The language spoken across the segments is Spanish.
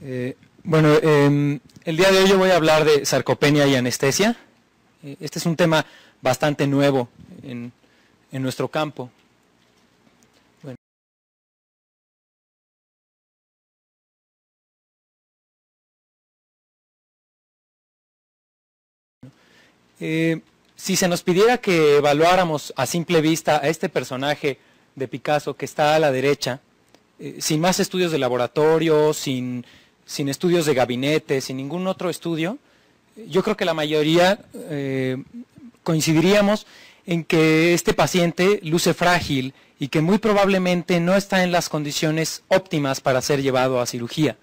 El día de hoy yo voy a hablar de sarcopenia y anestesia. Este es un tema bastante nuevo en nuestro campo. Bueno. Si se nos pidiera que evaluáramos a simple vista a este personaje de Picasso que está a la derecha, sin más estudios de laboratorio, sin estudios de gabinete, sin ningún otro estudio, yo creo que la mayoría coincidiríamos en que este paciente luce frágil y que muy probablemente no está en las condiciones óptimas para ser llevado a cirugía.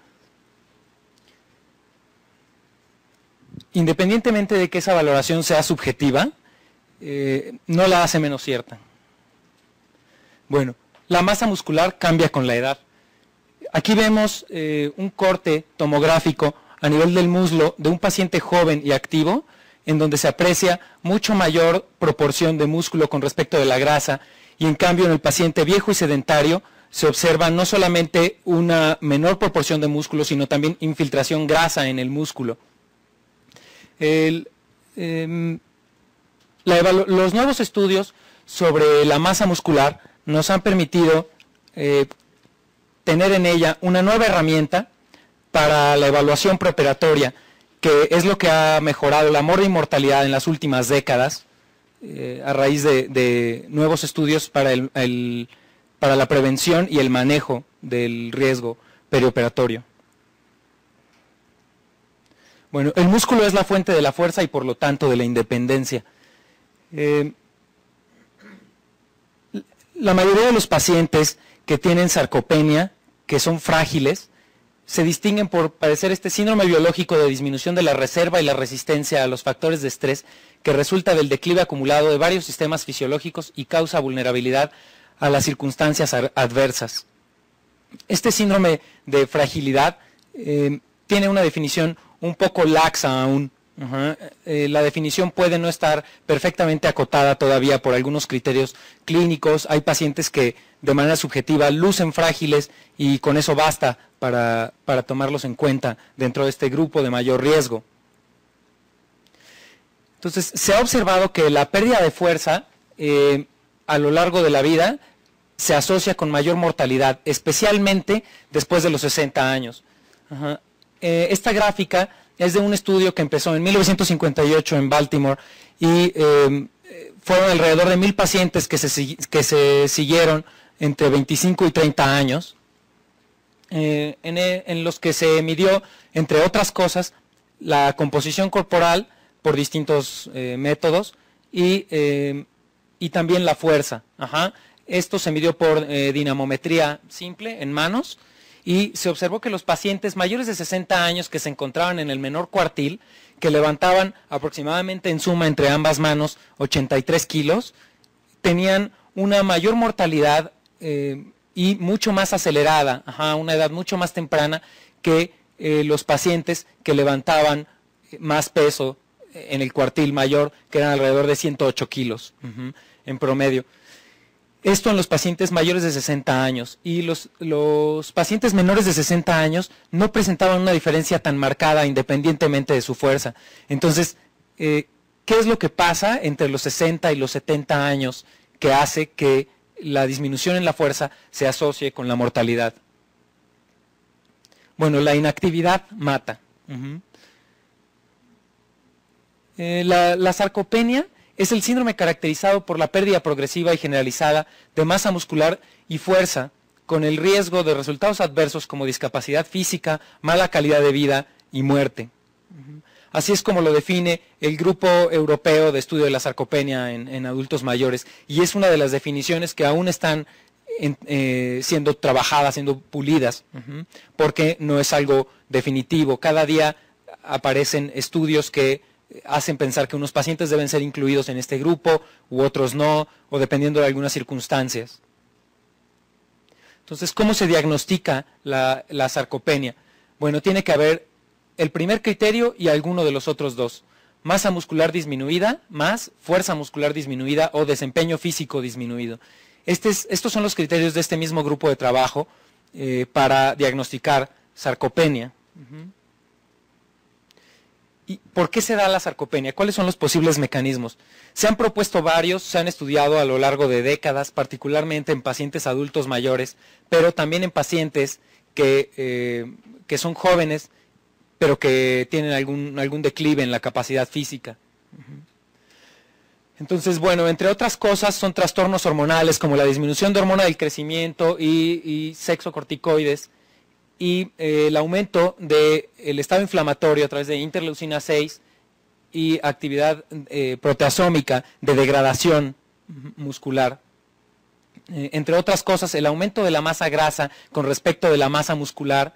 Independientemente de que esa valoración sea subjetiva, no la hace menos cierta. Bueno, la masa muscular cambia con la edad. Aquí vemos un corte tomográfico a nivel del muslo de un paciente joven y activo, en donde se aprecia mucho mayor proporción de músculo con respecto de la grasa, y en cambio en el paciente viejo y sedentario se observa no solamente una menor proporción de músculo, sino también infiltración grasa en el músculo. Los nuevos estudios sobre la masa muscular nos han permitido tener en ella una nueva herramienta para la evaluación preoperatoria, que es lo que ha mejorado la mortalidad en las últimas décadas, a raíz de nuevos estudios para la prevención y el manejo del riesgo perioperatorio. Bueno, el músculo es la fuente de la fuerza y por lo tanto de la independencia. La mayoría de los pacientes que tienen sarcopenia, que son frágiles, se distinguen por padecer este síndrome biológico de disminución de la reserva y la resistencia a los factores de estrés, que resulta del declive acumulado de varios sistemas fisiológicos y causa vulnerabilidad a las circunstancias adversas. Este síndrome de fragilidad tiene una definición un poco laxa aún. La definición puede no estar perfectamente acotada todavía por algunos criterios clínicos. Hay pacientes que de manera subjetiva lucen frágiles y con eso basta para tomarlos en cuenta dentro de este grupo de mayor riesgo. Entonces, se ha observado que la pérdida de fuerza a lo largo de la vida se asocia con mayor mortalidad, especialmente después de los 60 años. Esta gráfica es de un estudio que empezó en 1958 en Baltimore y fueron alrededor de 1000 pacientes que se siguieron entre 25 y 30 años, en los que se midió, entre otras cosas, la composición corporal por distintos métodos y también la fuerza. Esto se midió por dinamometría simple en manos, y se observó que los pacientes mayores de 60 años que se encontraban en el menor cuartil, que levantaban aproximadamente en suma entre ambas manos 83 kilos, tenían una mayor mortalidad y mucho más acelerada, a una edad mucho más temprana que los pacientes que levantaban más peso en el cuartil mayor, que eran alrededor de 108 kilos en promedio. Esto en los pacientes mayores de 60 años, y los pacientes menores de 60 años no presentaban una diferencia tan marcada independientemente de su fuerza. Entonces, ¿qué es lo que pasa entre los 60 y los 70 años que hace que la disminución en la fuerza se asocie con la mortalidad? Bueno, la inactividad mata. La sarcopenia es el síndrome caracterizado por la pérdida progresiva y generalizada de masa muscular y fuerza, con el riesgo de resultados adversos como discapacidad física, mala calidad de vida y muerte. Así es como lo define el Grupo Europeo de Estudio de la Sarcopenia en adultos mayores, y es una de las definiciones que aún están siendo trabajadas, siendo pulidas, porque no es algo definitivo. Cada día aparecen estudios que hacen pensar que unos pacientes deben ser incluidos en este grupo u otros no, o dependiendo de algunas circunstancias. Entonces, ¿cómo se diagnostica la sarcopenia? Bueno, tiene que haber el primer criterio y alguno de los otros dos: masa muscular disminuida más fuerza muscular disminuida o desempeño físico disminuido. Estos son los criterios de este mismo grupo de trabajo para diagnosticar sarcopenia. ¿Y por qué se da la sarcopenia? ¿Cuáles son los posibles mecanismos? Se han propuesto varios, se han estudiado a lo largo de décadas, particularmente en pacientes adultos mayores, pero también en pacientes que son jóvenes, pero que tienen algún declive en la capacidad física. Entonces, bueno, entre otras cosas son trastornos hormonales como la disminución de hormona del crecimiento y sexocorticoides, y el aumento del estado inflamatorio a través de interleucina 6 y actividad proteasómica de degradación muscular. Entre otras cosas, el aumento de la masa grasa con respecto de la masa muscular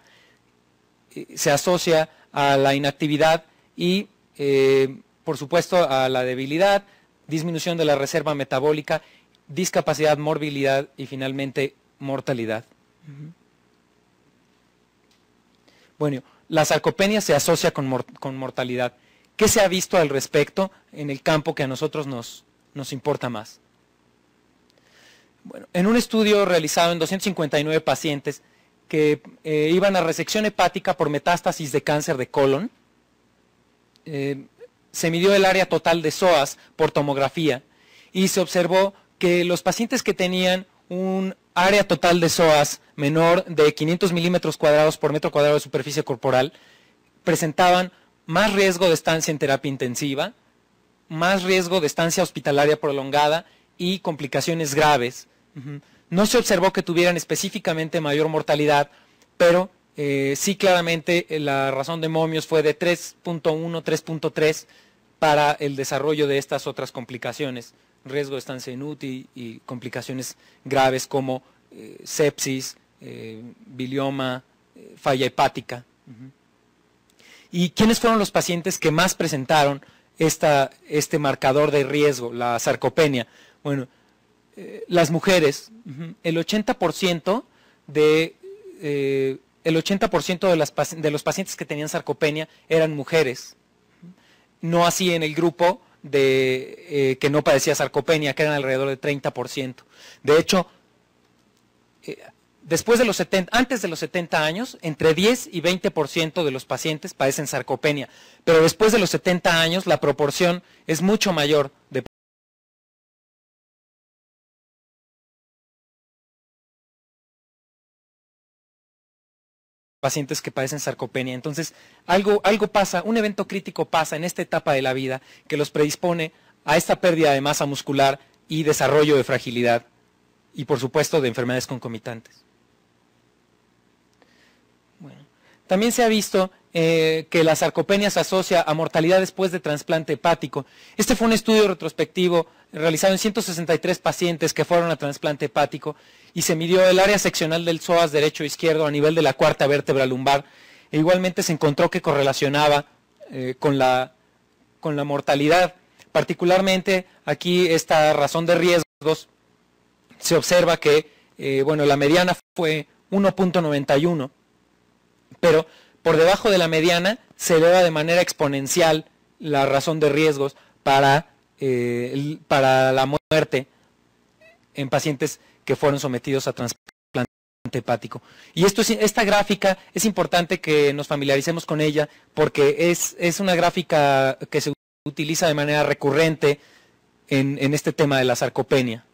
se asocia a la inactividad y, por supuesto, a la debilidad, disminución de la reserva metabólica, discapacidad, morbilidad y finalmente mortalidad. Bueno, la sarcopenia se asocia con mortalidad. ¿Qué se ha visto al respecto en el campo que a nosotros nos importa más? Bueno, en un estudio realizado en 259 pacientes que iban a resección hepática por metástasis de cáncer de colon, se midió el área total de psoas por tomografía y se observó que los pacientes que tenían un área total de psoas menor de 500 milímetros cuadrados por metro cuadrado de superficie corporal presentaban más riesgo de estancia en terapia intensiva, más riesgo de estancia hospitalaria prolongada y complicaciones graves. No se observó que tuvieran específicamente mayor mortalidad, pero sí claramente la razón de momios fue de 3.1, 3.3 para el desarrollo de estas otras complicaciones, riesgo de estancia en UTI y complicaciones graves como sepsis, bilioma, falla hepática. ¿Y quiénes fueron los pacientes que más presentaron este marcador de riesgo, la sarcopenia? Bueno, las mujeres, el 80% de los pacientes que tenían sarcopenia eran mujeres. No así en el grupo que no padecía sarcopenia, que eran alrededor de 30%. De hecho, antes de los 70 años, entre 10 y 20% de los pacientes padecen sarcopenia, pero después de los 70 años la proporción es mucho mayor de pacientes que padecen sarcopenia. Entonces, algo pasa, un evento crítico pasa en esta etapa de la vida que los predispone a esta pérdida de masa muscular y desarrollo de fragilidad y, por supuesto, de enfermedades concomitantes. Bueno, también se ha visto que la sarcopenia se asocia a mortalidad después de trasplante hepático. Este fue un estudio retrospectivo realizado en 163 pacientes que fueron a trasplante hepático y se midió el área seccional del psoas derecho e izquierdo a nivel de la cuarta vértebra lumbar. E igualmente se encontró que correlacionaba con la mortalidad. Particularmente aquí esta razón de riesgos se observa que la mediana fue 1.91, pero por debajo de la mediana se eleva de manera exponencial la razón de riesgos para la muerte en pacientes que fueron sometidos a trasplante hepático. Y esta gráfica es importante que nos familiaricemos con ella porque es una gráfica que se utiliza de manera recurrente en este tema de la sarcopenia.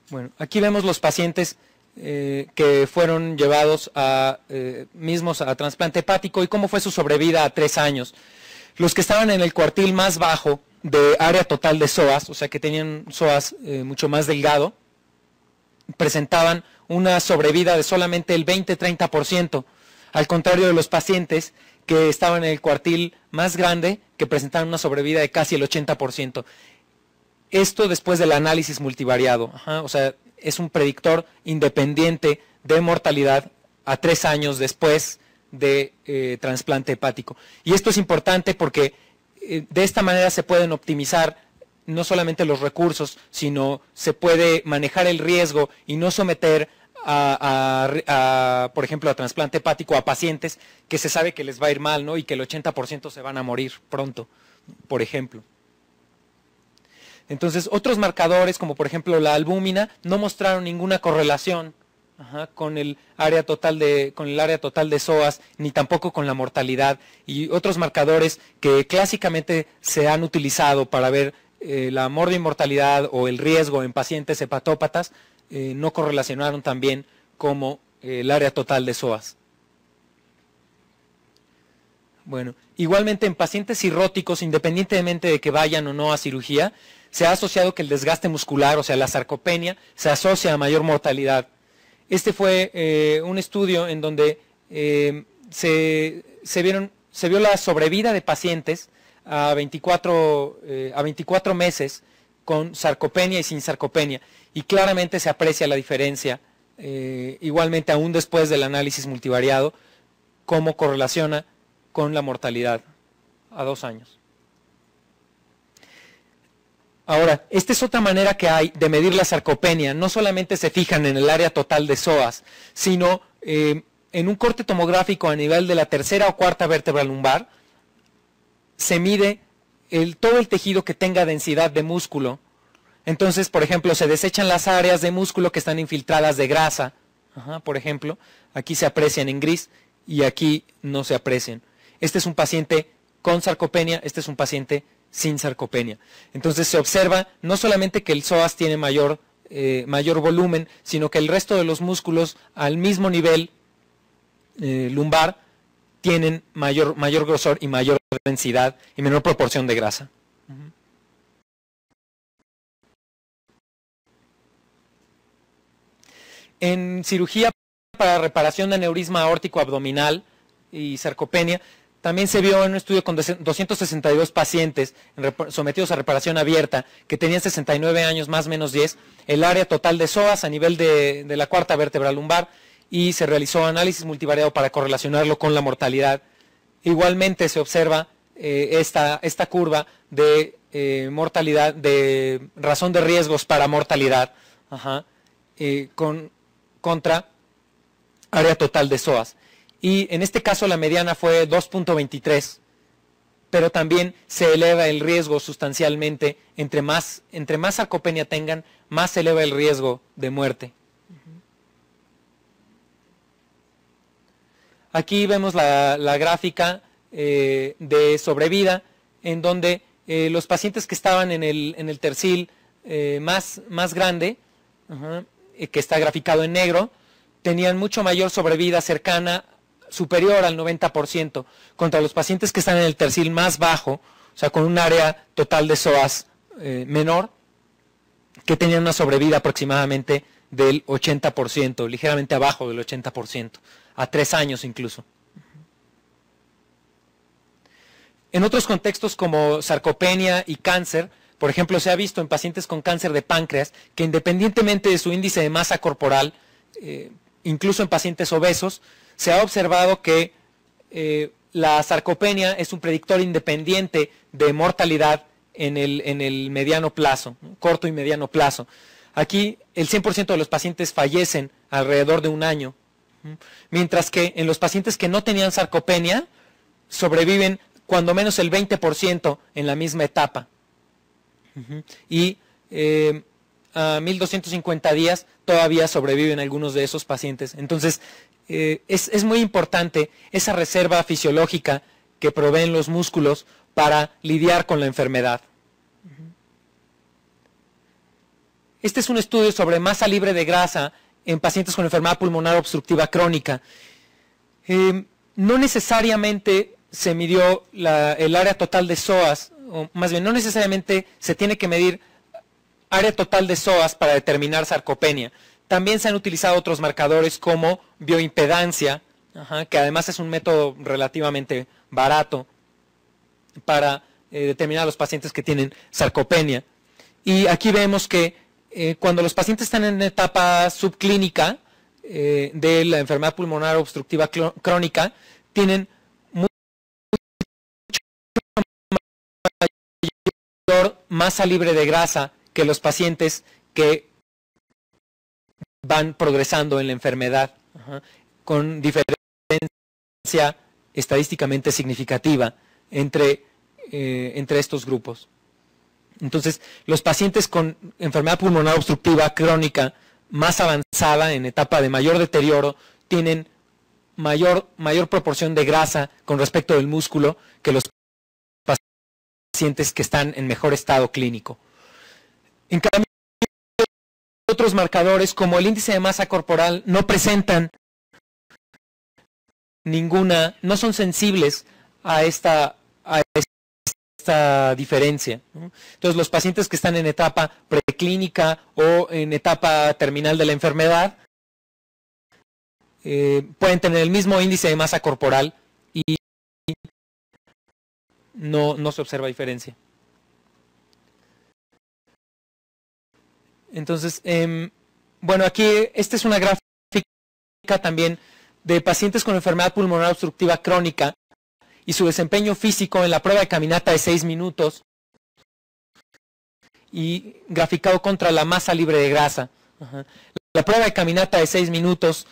Bueno, aquí vemos los pacientes que fueron llevados mismos a trasplante hepático y cómo fue su sobrevida a 3 años. Los que estaban en el cuartil más bajo de área total de psoas, o sea que tenían psoas mucho más delgado, presentaban una sobrevida de solamente el 20-30%, al contrario de los pacientes que estaban en el cuartil más grande, que presentaban una sobrevida de casi el 80%. Esto después del análisis multivariado, o sea, es un predictor independiente de mortalidad a 3 años después de trasplante hepático. Y esto es importante porque de esta manera se pueden optimizar no solamente los recursos, sino se puede manejar el riesgo y no someter por ejemplo, a trasplante hepático a pacientes que se sabe que les va a ir mal, ¿no? Y que el 80% se van a morir pronto, por ejemplo. Entonces, otros marcadores, como por ejemplo la albúmina, no mostraron ninguna correlación con el área total de psoas, ni tampoco con la mortalidad, y otros marcadores que clásicamente se han utilizado para ver la morbi-mortalidad o el riesgo en pacientes hepatópatas, no correlacionaron tan bien como el área total de psoas. Bueno, igualmente en pacientes cirróticos, independientemente de que vayan o no a cirugía, se ha asociado que el desgaste muscular, o sea, la sarcopenia, se asocia a mayor mortalidad. Este fue un estudio en donde se vio la sobrevida de pacientes a 24 meses con sarcopenia y sin sarcopenia, y claramente se aprecia la diferencia, igualmente aún después del análisis multivariado, cómo correlaciona con la mortalidad a 2 años. Ahora, esta es otra manera que hay de medir la sarcopenia. No solamente se fijan en el área total de psoas, sino en un corte tomográfico a nivel de la tercera o cuarta vértebra lumbar, se mide todo el tejido que tenga densidad de músculo. Entonces, por ejemplo, se desechan las áreas de músculo que están infiltradas de grasa. Por ejemplo, aquí se aprecian en gris y aquí no se aprecian. Este es un paciente con sarcopenia, este es un paciente sin sarcopenia. Entonces se observa no solamente que el psoas tiene mayor volumen, sino que el resto de los músculos al mismo nivel lumbar tienen mayor grosor y mayor densidad y menor proporción de grasa. En cirugía para reparación de aneurisma aórtico abdominal y sarcopenia, también se vio en un estudio con 262 pacientes sometidos a reparación abierta que tenían 69 años más menos 10, el área total de psoas a nivel de la cuarta vértebra lumbar, y se realizó análisis multivariado para correlacionarlo con la mortalidad. Igualmente se observa esta curva de mortalidad, de razón de riesgos para mortalidad, contra área total de psoas. Y en este caso la mediana fue 2.23, pero también se eleva el riesgo sustancialmente. Entre más sarcopenia tengan, más se eleva el riesgo de muerte. Aquí vemos la gráfica de sobrevida, en donde los pacientes que estaban en el tercil más grande, que está graficado en negro, tenían mucho mayor sobrevida cercana, superior al 90%, contra los pacientes que están en el tercil más bajo, o sea, con un área total de psoas menor, que tenían una sobrevida aproximadamente del 80%, ligeramente abajo del 80%, a 3 años incluso. En otros contextos como sarcopenia y cáncer, por ejemplo, se ha visto en pacientes con cáncer de páncreas que independientemente de su índice de masa corporal, incluso en pacientes obesos, se ha observado que la sarcopenia es un predictor independiente de mortalidad en el mediano plazo, corto y mediano plazo. Aquí el 100% de los pacientes fallecen alrededor de 1 año, mientras que en los pacientes que no tenían sarcopenia sobreviven cuando menos el 20% en la misma etapa. Y a 1250 días todavía sobreviven algunos de esos pacientes. Entonces, es muy importante esa reserva fisiológica que proveen los músculos para lidiar con la enfermedad. Este es un estudio sobre masa libre de grasa en pacientes con enfermedad pulmonar obstructiva crónica. No necesariamente se midió el área total de psoas, o más bien no necesariamente se tiene que medir área total de psoas para determinar sarcopenia. También se han utilizado otros marcadores como bioimpedancia, que además es un método relativamente barato para determinar a los pacientes que tienen sarcopenia. Y aquí vemos que cuando los pacientes están en etapa subclínica de la enfermedad pulmonar obstructiva crónica, tienen mucho mayor masa libre de grasa que los pacientes que van progresando en la enfermedad, con diferencia estadísticamente significativa entre estos grupos. Entonces, los pacientes con enfermedad pulmonar obstructiva crónica más avanzada, en etapa de mayor deterioro, tienen mayor proporción de grasa con respecto del músculo que los pacientes que están en mejor estado clínico. En cambio, otros marcadores como el índice de masa corporal no presentan no son sensibles a esta diferencia, ¿no? Entonces, los pacientes que están en etapa preclínica o en etapa terminal de la enfermedad pueden tener el mismo índice de masa corporal y no se observa diferencia. Entonces, bueno, aquí esta es una gráfica también de pacientes con enfermedad pulmonar obstructiva crónica y su desempeño físico en la prueba de caminata de 6 minutos y graficado contra la masa libre de grasa. La prueba de caminata de 6 minutos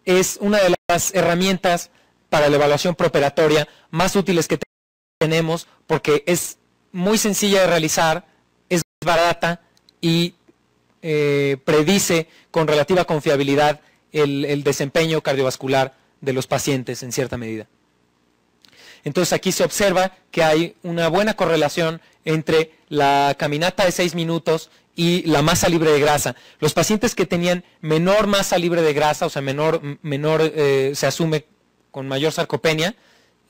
es una de las herramientas para la evaluación preoperatoria más útiles que tenemos porque es muy sencilla de realizar, es barata y predice con relativa confiabilidad el desempeño cardiovascular de los pacientes en cierta medida. Entonces aquí se observa que hay una buena correlación entre la caminata de 6 minutos y la masa libre de grasa. Los pacientes que tenían menor masa libre de grasa, o sea, se asume con mayor sarcopenia,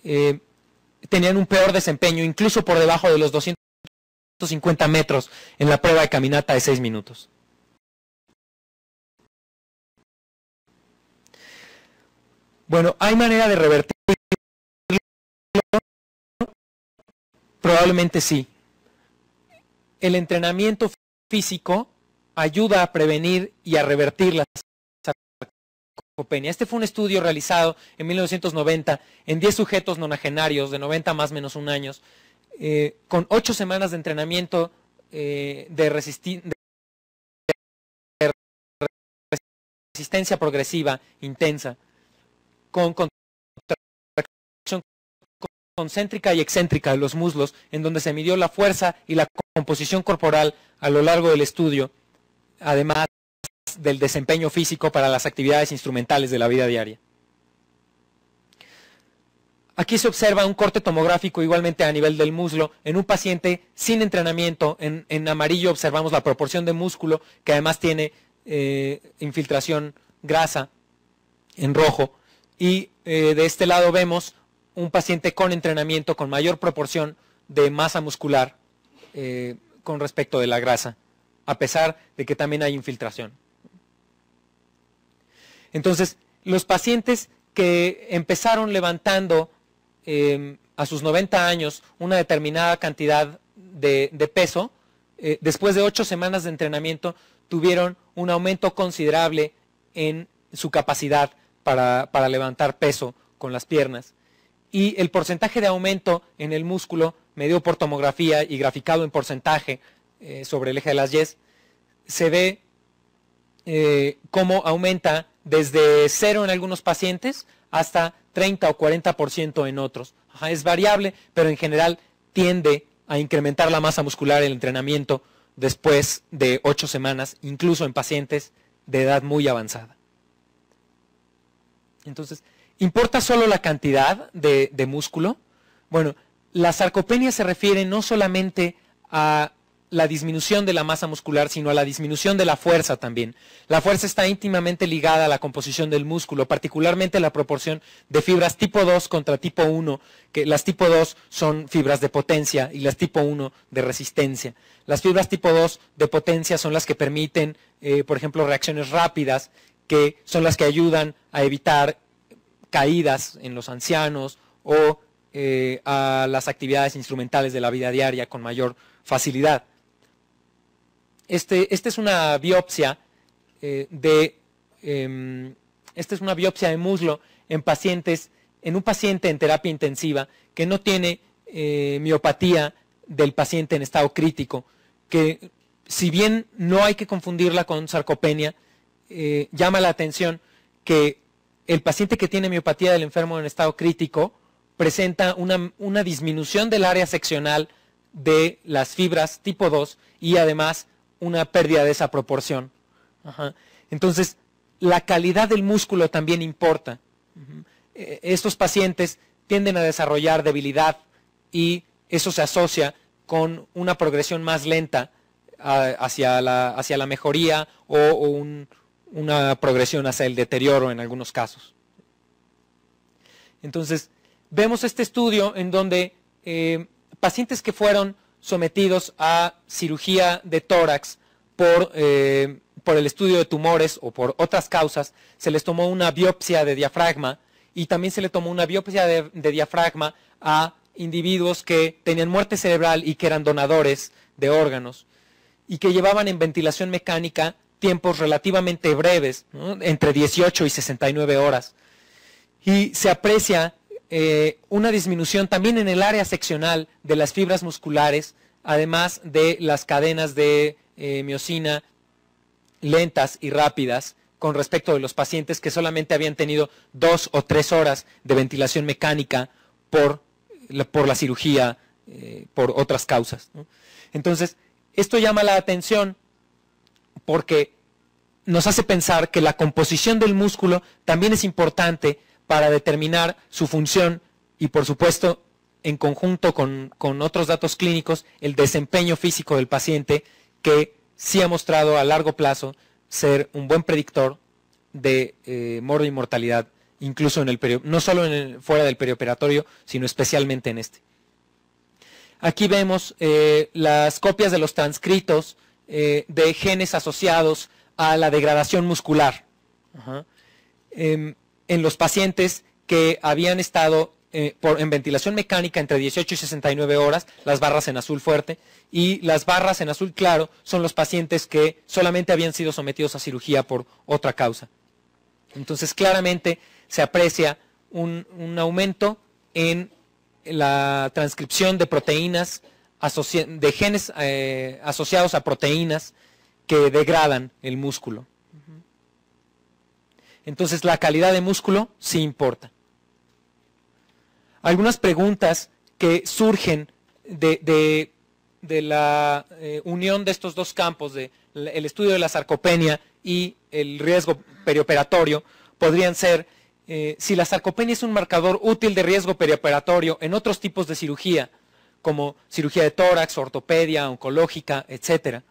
tenían un peor desempeño, incluso por debajo de los 250 metros en la prueba de caminata de 6 minutos. Bueno, ¿hay manera de revertirlo? Probablemente sí. El entrenamiento físico ayuda a prevenir y a revertir la sarcopenia. Este fue un estudio realizado en 1990 en 10 sujetos nonagenarios de 90 más menos 1 años, con 8 semanas de entrenamiento de resistencia progresiva intensa, con contracción concéntrica y excéntrica de los muslos, en donde se midió la fuerza y la composición corporal a lo largo del estudio, además del desempeño físico para las actividades instrumentales de la vida diaria. Aquí se observa un corte tomográfico igualmente a nivel del muslo en un paciente sin entrenamiento. En amarillo observamos la proporción de músculo, que además tiene infiltración grasa en rojo. Y de este lado vemos un paciente con entrenamiento con mayor proporción de masa muscular con respecto de la grasa, a pesar de que también hay infiltración. Entonces, los pacientes que empezaron levantando a sus 90 años una determinada cantidad de peso, después de 8 semanas de entrenamiento, tuvieron un aumento considerable en su capacidad para levantar peso con las piernas. Y el porcentaje de aumento en el músculo, medido por tomografía y graficado en porcentaje sobre el eje de las Y, se ve cómo aumenta desde 0 en algunos pacientes hasta 30 o 40% en otros. Es variable, pero en general tiende a incrementar la masa muscular el entrenamiento después de 8 semanas, incluso en pacientes de edad muy avanzada. Entonces, ¿importa solo la cantidad de músculo? Bueno, la sarcopenia se refiere no solamente a la disminución de la masa muscular, sino a la disminución de la fuerza también. La fuerza está íntimamente ligada a la composición del músculo, particularmente la proporción de fibras tipo 2 contra tipo 1, que las tipo 2 son fibras de potencia y las tipo 1 de resistencia. Las fibras tipo 2 de potencia son las que permiten, por ejemplo, reacciones rápidas, que son las que ayudan a evitar caídas en los ancianos o a las actividades instrumentales de la vida diaria con mayor facilidad. Esta es una biopsia de muslo en un paciente en terapia intensiva que no tiene miopatía del paciente en estado crítico, que si bien no hay que confundirla con sarcopenia, llama la atención que el paciente que tiene miopatía del enfermo en estado crítico presenta una disminución del área seccional de las fibras tipo 2 y además una pérdida de esa proporción. Entonces, la calidad del músculo también importa. Estos pacientes tienden a desarrollar debilidad y eso se asocia con una progresión más lenta hacia la mejoría o una progresión hacia el deterioro en algunos casos. Entonces, vemos este estudio en donde pacientes que fueron sometidos a cirugía de tórax por el estudio de tumores o por otras causas, se les tomó una biopsia de diafragma y también se le tomó una biopsia de diafragma a individuos que tenían muerte cerebral y que eran donadores de órganos y que llevaban en ventilación mecánica tiempos relativamente breves, ¿no? Entre 18 y 69 horas. Y se aprecia una disminución también en el área seccional de las fibras musculares, además de las cadenas de miosina lentas y rápidas con respecto de los pacientes que solamente habían tenido 2 o 3 horas de ventilación mecánica por la cirugía, por otras causas, ¿no? Entonces, esto llama la atención porque nos hace pensar que la composición del músculo también es importante para determinar su función y, por supuesto, en conjunto con otros datos clínicos, el desempeño físico del paciente, que sí ha mostrado a largo plazo ser un buen predictor de morbo y mortalidad, incluso no solo fuera del perioperatorio, sino especialmente en este. Aquí vemos las copias de los transcritos de genes asociados a la degradación muscular. En los pacientes que habían estado en ventilación mecánica entre 18 y 69 horas, las barras en azul fuerte, y las barras en azul claro son los pacientes que solamente habían sido sometidos a cirugía por otra causa. Entonces, claramente se aprecia un aumento en la transcripción de proteínas, de genes asociados a proteínas que degradan el músculo. Entonces, la calidad de músculo sí importa. Algunas preguntas que surgen de la unión de estos dos campos, el estudio de la sarcopenia y el riesgo perioperatorio, podrían ser si la sarcopenia es un marcador útil de riesgo perioperatorio en otros tipos de cirugía, como cirugía de tórax, ortopedia, oncológica, etcétera.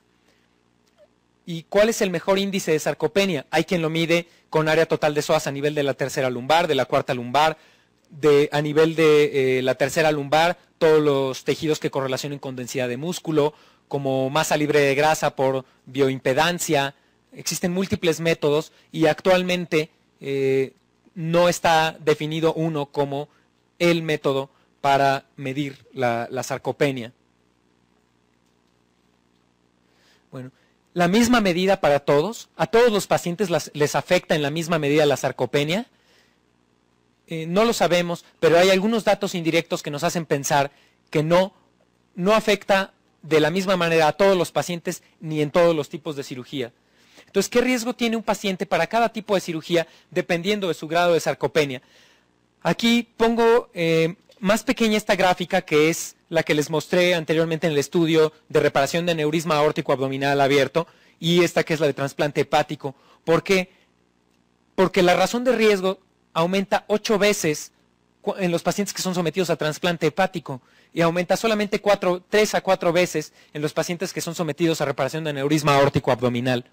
¿Y cuál es el mejor índice de sarcopenia? Hay quien lo mide con área total de psoas a nivel de la tercera lumbar, de la cuarta lumbar, a nivel de la tercera lumbar, todos los tejidos que correlacionen con densidad de músculo, como masa libre de grasa por bioimpedancia. Existen múltiples métodos y actualmente no está definido uno como el método para medir la sarcopenia. Bueno, la misma medida para todos, a todos los pacientes les afecta en la misma medida la sarcopenia. No lo sabemos, pero hay algunos datos indirectos que nos hacen pensar que no afecta de la misma manera a todos los pacientes ni en todos los tipos de cirugía. Entonces, ¿qué riesgo tiene un paciente para cada tipo de cirugía dependiendo de su grado de sarcopenia? Aquí pongo más pequeña esta gráfica, que es la que les mostré anteriormente en el estudio de reparación de aneurisma aórtico abdominal abierto, y esta que es la de trasplante hepático. ¿Por qué? Porque la razón de riesgo aumenta 8 veces en los pacientes que son sometidos a trasplante hepático y aumenta solamente 3 a 4 veces en los pacientes que son sometidos a reparación de aneurisma aórtico abdominal.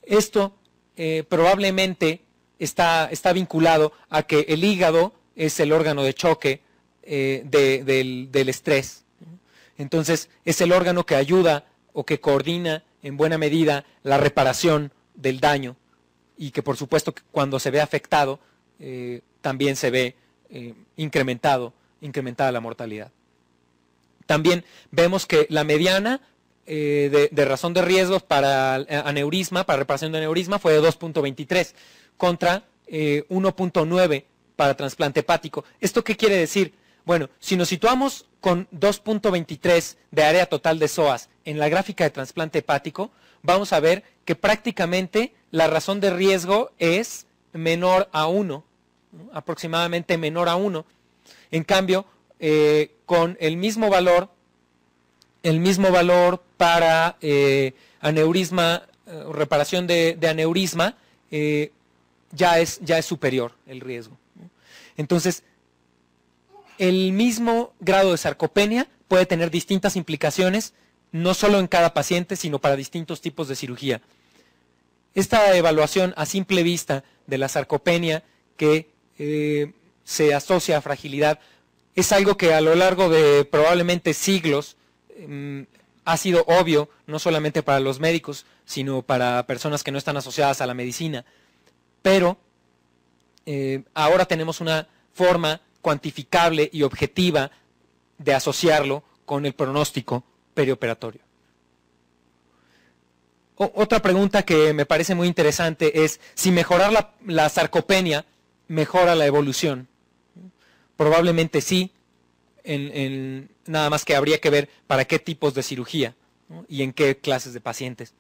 Esto probablemente está vinculado a que el hígado es el órgano de choque del estrés. Entonces, es el órgano que ayuda o que coordina en buena medida la reparación del daño, y que por supuesto cuando se ve afectado también se ve incrementada la mortalidad. También vemos que la mediana de razón de riesgos para aneurisma, para reparación de aneurisma, fue de 2.23 contra 1.9 para trasplante hepático. ¿Esto qué quiere decir? Bueno, si nos situamos con 2.23 de área total de psoas en la gráfica de trasplante hepático, vamos a ver que prácticamente la razón de riesgo es menor a 1, ¿no? Aproximadamente menor a 1. En cambio, con el mismo valor para aneurisma reparación de aneurisma, ya es superior el riesgo. Entonces, el mismo grado de sarcopenia puede tener distintas implicaciones, no solo en cada paciente, sino para distintos tipos de cirugía. Esta evaluación a simple vista de la sarcopenia que se asocia a fragilidad es algo que a lo largo de probablemente siglos ha sido obvio, no solamente para los médicos, sino para personas que no están asociadas a la medicina. Pero ahora tenemos una forma cuantificable y objetiva de asociarlo con el pronóstico perioperatorio. Otra pregunta que me parece muy interesante es si mejorar la sarcopenia mejora la evolución. Probablemente sí, nada más que habría que ver para qué tipos de cirugía, ¿no? Y en qué clases de pacientes.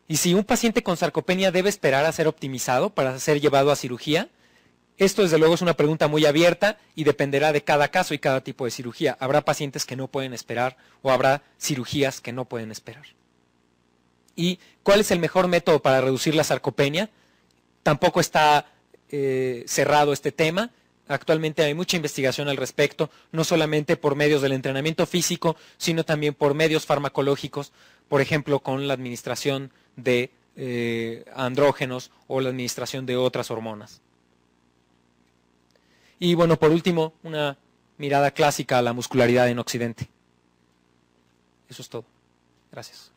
Y si un paciente con sarcopenia debe esperar a ser optimizado para ser llevado a cirugía, esto desde luego es una pregunta muy abierta y dependerá de cada caso y cada tipo de cirugía. Habrá pacientes que no pueden esperar o habrá cirugías que no pueden esperar. ¿Y cuál es el mejor método para reducir la sarcopenia? Tampoco está cerrado este tema. Actualmente hay mucha investigación al respecto, no solamente por medios del entrenamiento físico, sino también por medios farmacológicos, por ejemplo, con la administración de andrógenos o la administración de otras hormonas. Y bueno, por último, una mirada clásica a la muscularidad en Occidente. Eso es todo. Gracias.